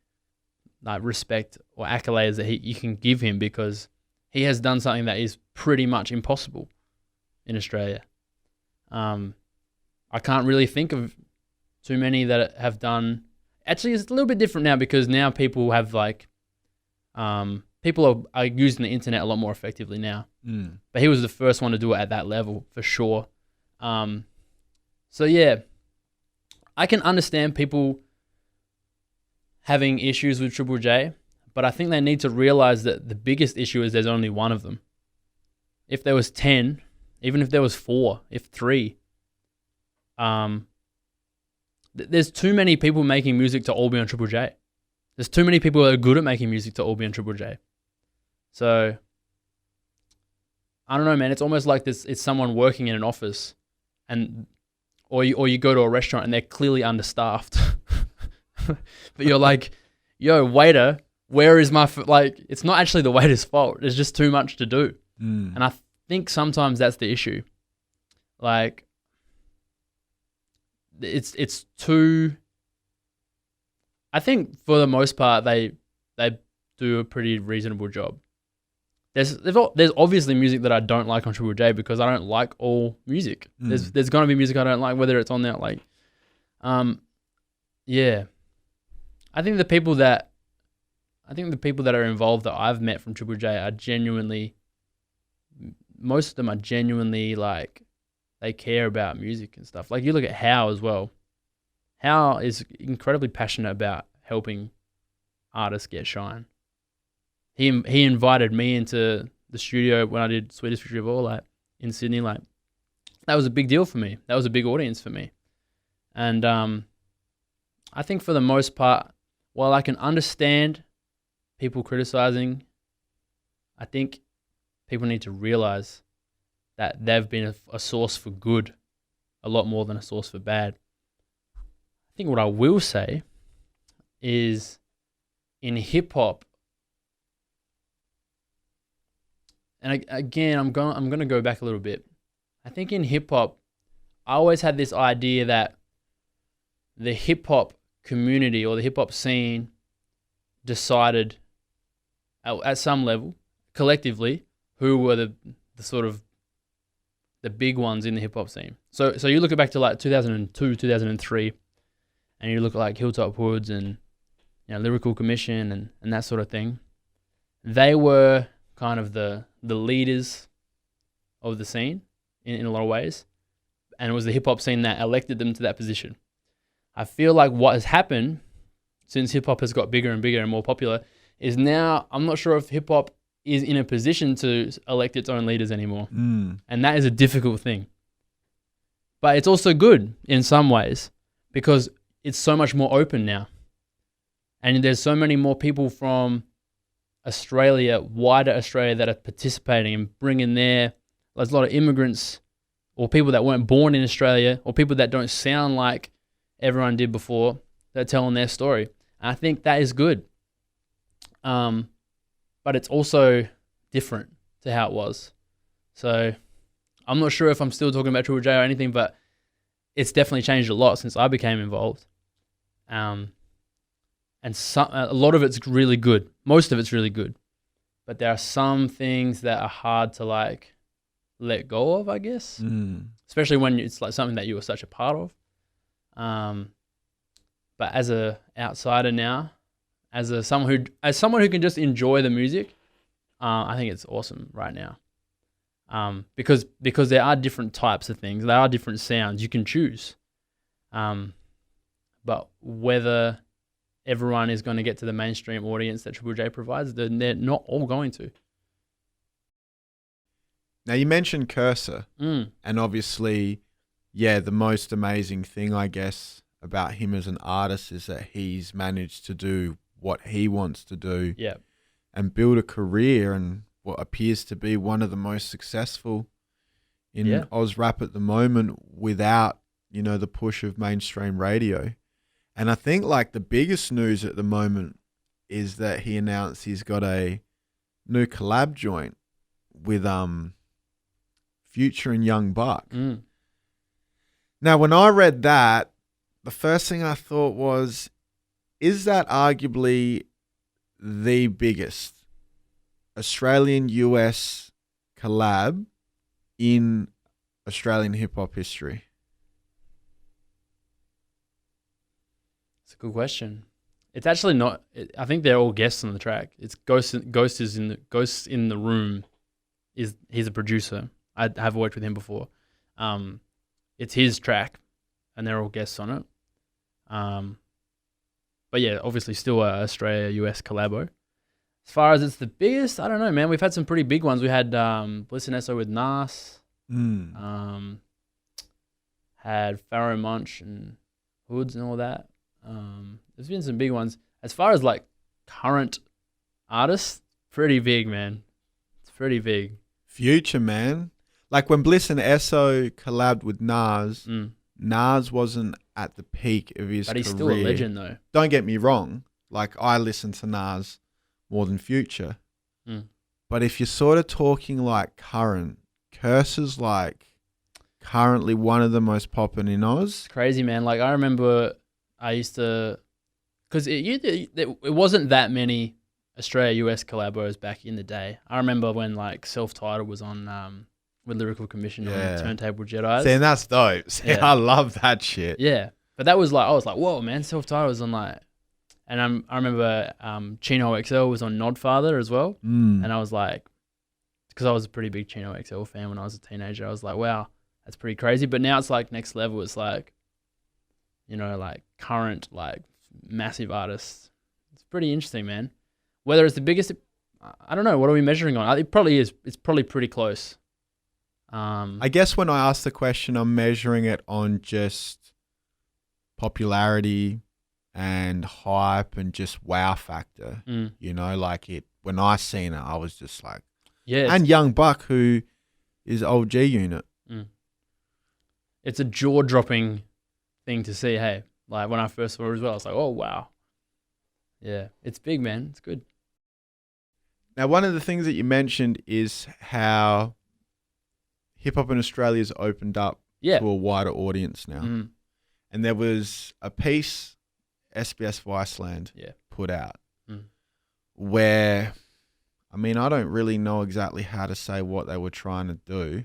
S4: like respect or accolades that you can give him, because he has done something that is pretty much impossible in Australia. I can't really think of too many that have done. Actually, it's a little bit different now because now people have like, people are using the internet a lot more effectively now. But he was the first one to do it at that level for sure. So yeah, I can understand people having issues with Triple J, but I think they need to realize that the biggest issue is there's only one of them. If there was 10, even if there was 4, if 3, there's too many people making music to all be on Triple J. There's too many people that are good at making music to all be on Triple J. So I don't know, man. It's almost like this. It's someone working in an office, or you go to a restaurant and they're clearly understaffed, but you're like, "Yo, waiter, where is my like?" It's not actually the waiter's fault. There's just too much to do, and I think sometimes that's the issue. Like, it's too. I think for the most part they do a pretty reasonable job. There's obviously music that I don't like on Triple J because I don't like all music. There's gonna be music I don't like, whether it's on there like, yeah. I think the people that are involved that I've met from Triple J are genuinely, most of them are genuinely like, they care about music and stuff. Like you look at How as well. How is incredibly passionate about helping artists get shine. He invited me into the studio when I did Sweetest Victory of All, like in Sydney. Like that was a big deal for me. That was a big audience for me. And I think for the most part, while I can understand people criticizing, I think people need to realize that they've been a source for good a lot more than a source for bad. I think what I will say is in hip hop, and again, I'm going to go back a little bit. I think in hip hop, I always had this idea that the hip hop community or the hip hop scene decided at some level, collectively, who were the sort of the big ones in the hip hop scene. So you look back to like 2002, 2003, and you look at like Hilltop Hoods and Lyrical Commission and that sort of thing. They were kind of the leaders of the scene in a lot of ways, and it was the hip hop scene that elected them to that position. I feel like what has happened since hip hop has got bigger and bigger and more popular is now I'm not sure if hip hop is in a position to elect its own leaders anymore. And that is a difficult thing. But it's also good in some ways because it's so much more open now. And there's so many more people from Australia, wider Australia, that are participating and bringing there's a lot of immigrants or people that weren't born in Australia or people that don't sound like everyone did before that are telling their story. And I think that is good. But it's also different to how it was. So I'm not sure if I'm still talking about Triple J or anything, but it's definitely changed a lot since I became involved. And a lot of it's really good. Most of it's really good. But there are some things that are hard to like let go of, I guess. Especially when it's like something that you were such a part of. But as a outsider now, as someone who can just enjoy the music, I think it's awesome right now. Because there are different types of things, there are different sounds you can choose. But whether everyone is going to get to the mainstream audience that Triple J provides, then they're not all going to.
S3: Now you mentioned Cursor, and obviously, the most amazing thing I guess about him as an artist is that he's managed to do what he wants to do and build a career and what appears to be one of the most successful in Oz rap at the moment without, the push of mainstream radio. And I think like the biggest news at the moment is that he announced he's got a new collab joint with Future and Young Buck. Now, when I read that, the first thing I thought was, is that arguably the biggest Australian-US collab in Australian hip-hop history?
S4: It's a good question. It's actually not. I think they're all guests on the track. It's Ghost in the Room. He's a producer. I have worked with him before. It's his track, and they're all guests on it. But yeah, obviously still a Australia-US collabo. As far as it's the biggest, I don't know, man. We've had some pretty big ones. We had Bliss and Esso with Nas. Had Pharaoh Monch and Hoods and all that. There's been some big ones. As far as like current artists, pretty big, man. It's pretty big.
S3: Future, man. Like when Bliss and Esso collabed with Nas, Nas wasn't at the peak of his career.
S4: But he's still a legend, though.
S3: Don't get me wrong. Like, I listen to Nas more than Future. But if you're sort of talking like current, Curse's like currently one of the most popping in Oz.
S4: It's crazy, man. Like, I remember I used to... Because it wasn't that many Australia-US collabos back in the day. I remember when, like, Self-Titled was on... with Lyrical Commission on Turntable Jedi.
S3: See, and that's dope. See, I love that shit.
S4: Yeah. But that was like, I was like, whoa, man, Self-Titled was on like, and I remember Chino XL was on Nodfather as well. And I was like, because I was a pretty big Chino XL fan when I was a teenager, I was like, wow, that's pretty crazy. But now it's like next level. It's like, you know, like current, like massive artists. It's pretty interesting, man. Whether it's the biggest, I don't know. What are we measuring on? It probably is. It's probably pretty close.
S3: I guess when I ask the question, I'm measuring it on just popularity and hype and just wow factor. You know, like when I seen it, I was just like, and Young Buck, who is OG unit.
S4: It's a jaw-dropping thing to see, hey. Like when I first saw it as well, I was like, oh, wow. Yeah, it's big, man. It's good.
S3: Now, one of the things that you mentioned is how hip-hop in Australia has opened up to a wider audience now. And there was a piece SBS Viceland put out where, I mean, I don't really know exactly how to say what they were trying to do,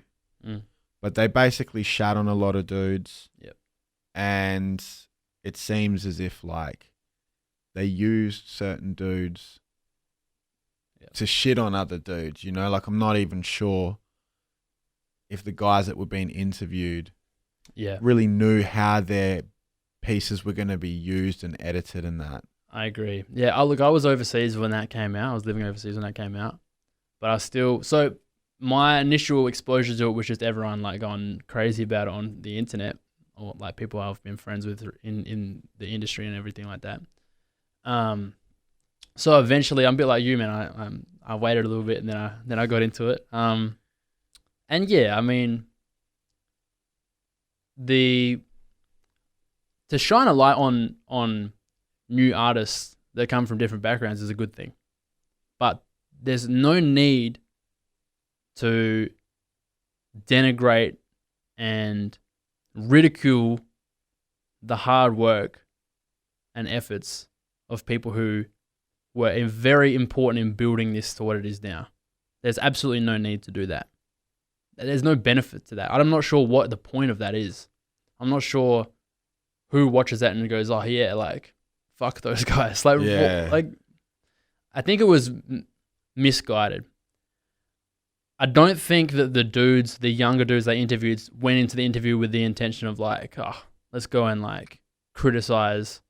S3: but they basically shat on a lot of dudes. And it seems as if, like, they used certain dudes to shit on other dudes, you know? Like, I'm not even sure if the guys that were being interviewed really knew how their pieces were going to be used and edited and that.
S4: I agree. Yeah, I was overseas when that came out. I was living overseas when that came out. But so my initial exposure to it was just everyone like going crazy about it on the internet, or like people I've been friends with in the industry and everything like that. So eventually, I'm a bit like you, man. I waited a little bit and then I got into it. And yeah, I mean, to shine a light on new artists that come from different backgrounds is a good thing. But there's no need to denigrate and ridicule the hard work and efforts of people who were very important in building this to what it is now. There's absolutely no need to do that. There's no benefit to that. I'm not sure what the point of that is. I'm not sure who watches that and goes, oh yeah, like, fuck those guys. Like, like, I think it was misguided. I don't think that the younger dudes they interviewed went into the interview with the intention of like, oh, let's go and like criticize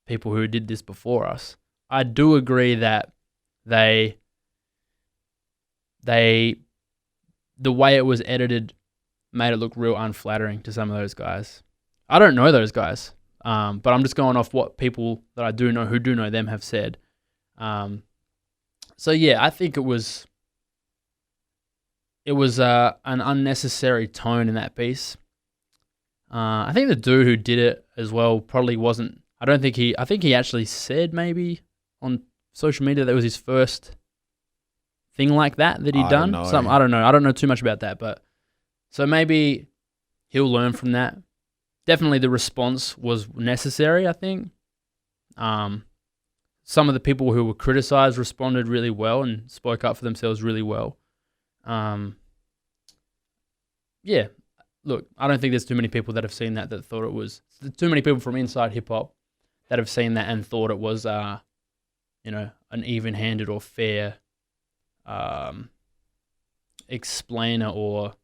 S4: people who did this before us. I do agree that the way it was edited made it look real unflattering to some of those guys. I don't know those guys, but I'm just going off what people that I do know who do know them have said. So yeah, I think it was an unnecessary tone in that piece. I think the dude who did it as well probably wasn't. I think he actually said maybe on social media that was his first thing like that he'd done. I don't know. I don't know too much about that, but so maybe he'll learn from that. Definitely the response was necessary, I think. Some of the people who were criticized responded really well and spoke up for themselves really well. Yeah, look, I don't think there's too many people that have seen that thought it was, too many people from inside hip-hop that have seen that and thought it was, an even-handed or fair explainer or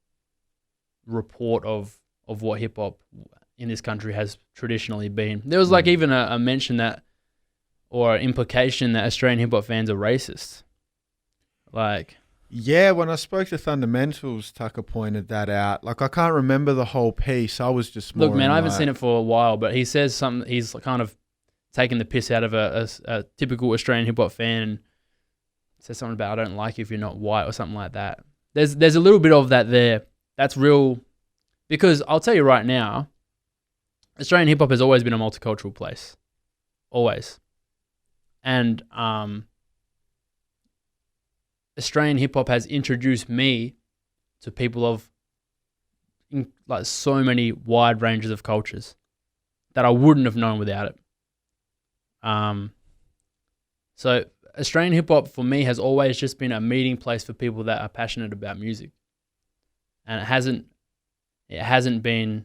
S4: report of what hip-hop in this country has traditionally been. There was like even a mention that, or implication that Australian hip-hop fans are racist. Like,
S3: Yeah, when I spoke to Fundamentals, Tucker pointed that out. Like, I can't remember the whole piece. I was just more
S4: Look, man, I haven't
S3: like,
S4: seen it for a while, but he says something. He's kind of taking the piss out of a typical Australian hip hop fan, and says something about I don't like you if you're not white or something like that. There's a little bit of that there. That's real, because I'll tell you right now, Australian hip hop has always been a multicultural place, always, and Australian hip hop has introduced me to people of like so many wide ranges of cultures that I wouldn't have known without it. So Australian hip hop for me has always just been a meeting place for people that are passionate about music, and it hasn't been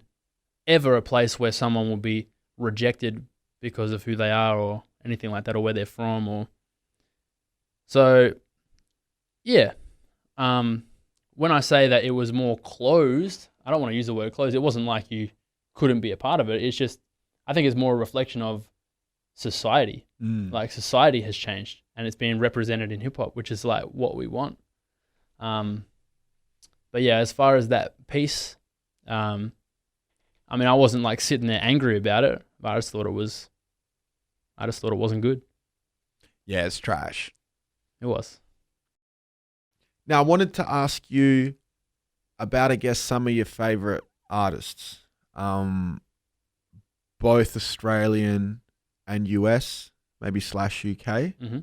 S4: ever a place where someone will be rejected because of who they are or anything like that, or where they're from, or so. Yeah. When I say that it was more closed, I don't want to use the word closed. It wasn't like you couldn't be a part of it. It's just, I think it's more a reflection of society. Like, society has changed and it's being represented in hip hop, which is like what we want. But yeah, as far as that piece, I mean, I wasn't like sitting there angry about it, but I just thought it wasn't good.
S3: yeah, it's trash.
S4: It was.
S3: Now, I wanted to ask you about, I guess, some of your favorite artists, both Australian and US, maybe / UK.
S4: Mm-hmm.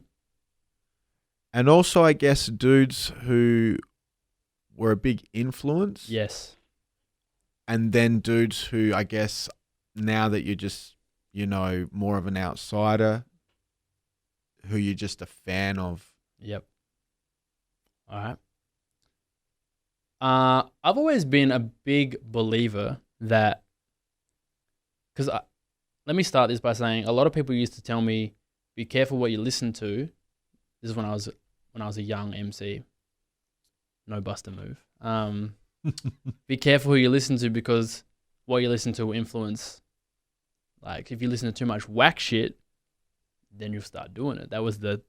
S3: And also, I guess, dudes who were a big influence.
S4: Yes.
S3: And then dudes who, I guess, now that you're just, more of an outsider, who you're just a fan of.
S4: Yep. All right. I've always been a big believer that, because let me start this by saying a lot of people used to tell me, be careful what you listen to. This is when I was a young MC. No Buster move. Be careful who you listen to, because what you listen to will influence. Like, if you listen to too much whack shit, then you'll start doing it. That was been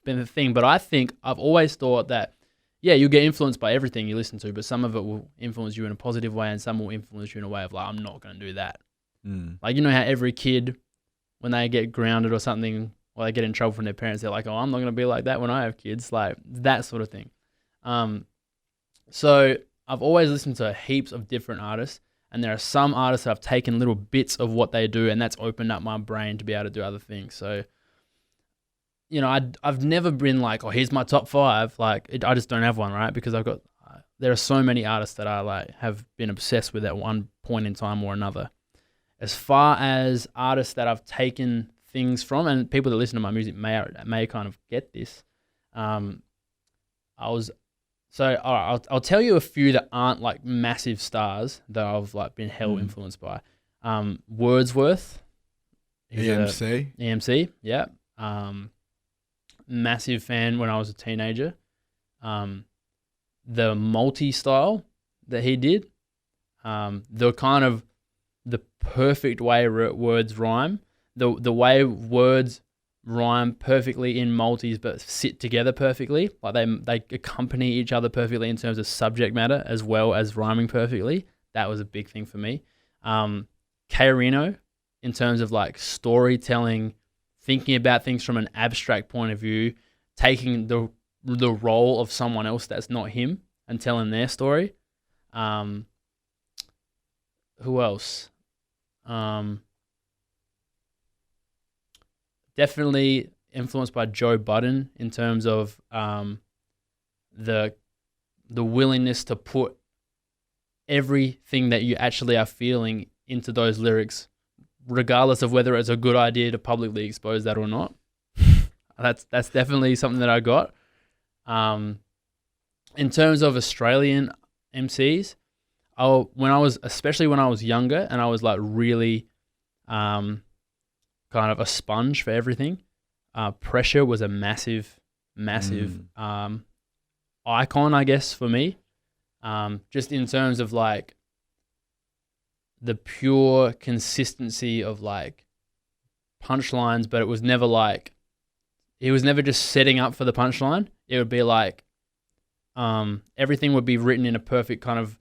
S4: the thing. But I think I've always thought that, yeah, you get influenced by everything you listen to, but some of it will influence you in a positive way and some will influence you in a way of like, I'm not going to do that. Like, you know how every kid, when they get grounded or something, or they get in trouble from their parents, they're like, oh, I'm not going to be like that when I have kids. Like, that sort of thing. So I've always listened to heaps of different artists, and there are some artists that I've taken little bits of what they do, and that's opened up my brain to be able to do other things. So, I've never been like, oh, here's my top 5. Like, I just don't have one, right? Because there are so many artists that I like have been obsessed with at one point in time or another. As far as artists that I've taken things from, and people that listen to my music may kind of get this, I'll tell you a few that aren't like massive stars that I've like been hell influenced by. Wordsworth, EMC, yeah. Massive fan when I was a teenager. The multi-style that he did, the kind of the perfect way words rhyme, the way words rhyme perfectly in multis but sit together perfectly, like they accompany each other perfectly in terms of subject matter as well as rhyming perfectly. That was a big thing for me. Kairino, in terms of like storytelling, thinking about things from an abstract point of view, taking the role of someone else that's not him and telling their story. Who else? Definitely influenced by Joe Budden in terms of the willingness to put everything that you actually are feeling into those lyrics, regardless of whether it's a good idea to publicly expose that or not. That's definitely something that I got. In terms of Australian MCs, especially when I was younger and I was like really kind of a sponge for everything, Pressure was a massive icon, I guess, for me. Just in terms of like the pure consistency of like punchlines, but it was never like, he was never just setting up for the punchline. It would be like everything would be written in a perfect kind of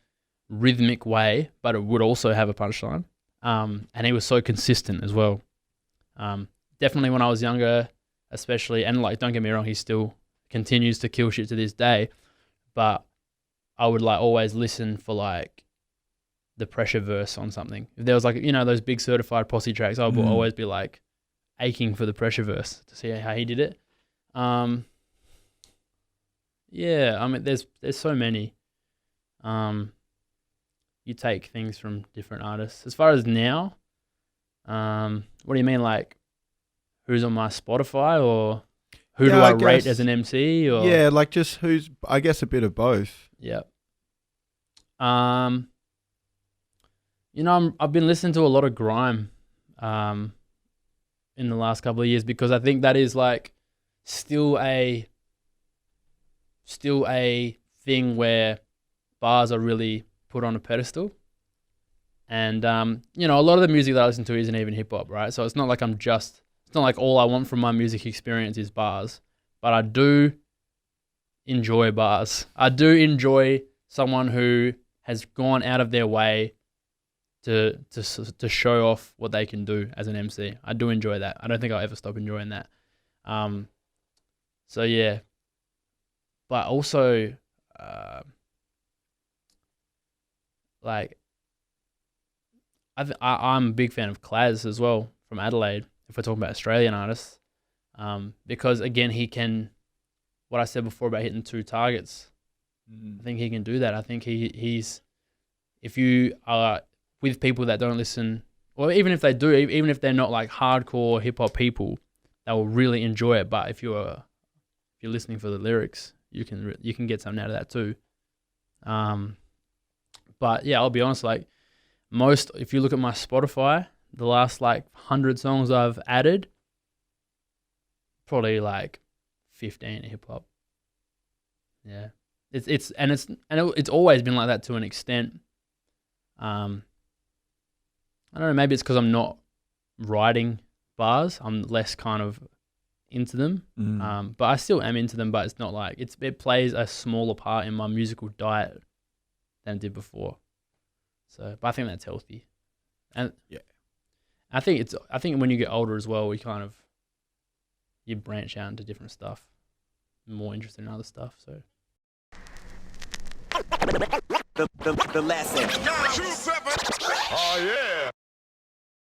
S4: rhythmic way, but it would also have a punchline. And he was so consistent as well. Definitely when I was younger, especially, and like, don't get me wrong, he still continues to kill shit to this day, but I would like always listen for like the pressure verse on something. If there was like, you know, those big certified posse tracks, I would always be like aching for the pressure verse to see how he did it. Yeah, I mean, there's so many. You take things from different artists. As far as now, what do you mean, like who's on my Spotify, or who do I rate as an MC? Or
S3: yeah, like just who's, I guess a bit of both.
S4: Yeah. You know, I've been listening to a lot of grime in the last couple of years, because I think that is like still a thing where bars are really put on a pedestal. And you know, a lot of the music that I listen to isn't even hip hop, right? So it's not like it's not like all I want from my music experience is bars, but I do enjoy bars. I do enjoy someone who has gone out of their way to show off what they can do as an MC. I do enjoy that. I don't think I'll ever stop enjoying that. So yeah, but also like I'm a big fan of Klaz as well from Adelaide, if we're talking about Australian artists, because again, he can, what I said before about hitting 2 targets, I think he can do that. I think he's, if you are with people that don't listen, or even if they do, even if they're not like hardcore hip hop people, they will really enjoy it. But if you're listening for the lyrics, you can get something out of that too. But yeah, I'll be honest, like if you look at my Spotify, the last like 100 songs I've added, probably like 15 hip hop. Yeah. It's always been like that to an extent. I don't know, maybe it's because I'm not writing bars. I'm less kind of into them. But I still am into them, but it's not like it plays a smaller part in my musical diet than it did before. So, but I think that's healthy. And yeah, I think when you get older as well, you branch out into different stuff. I'm more interested in other stuff, so.
S2: The lesson. Oh yeah.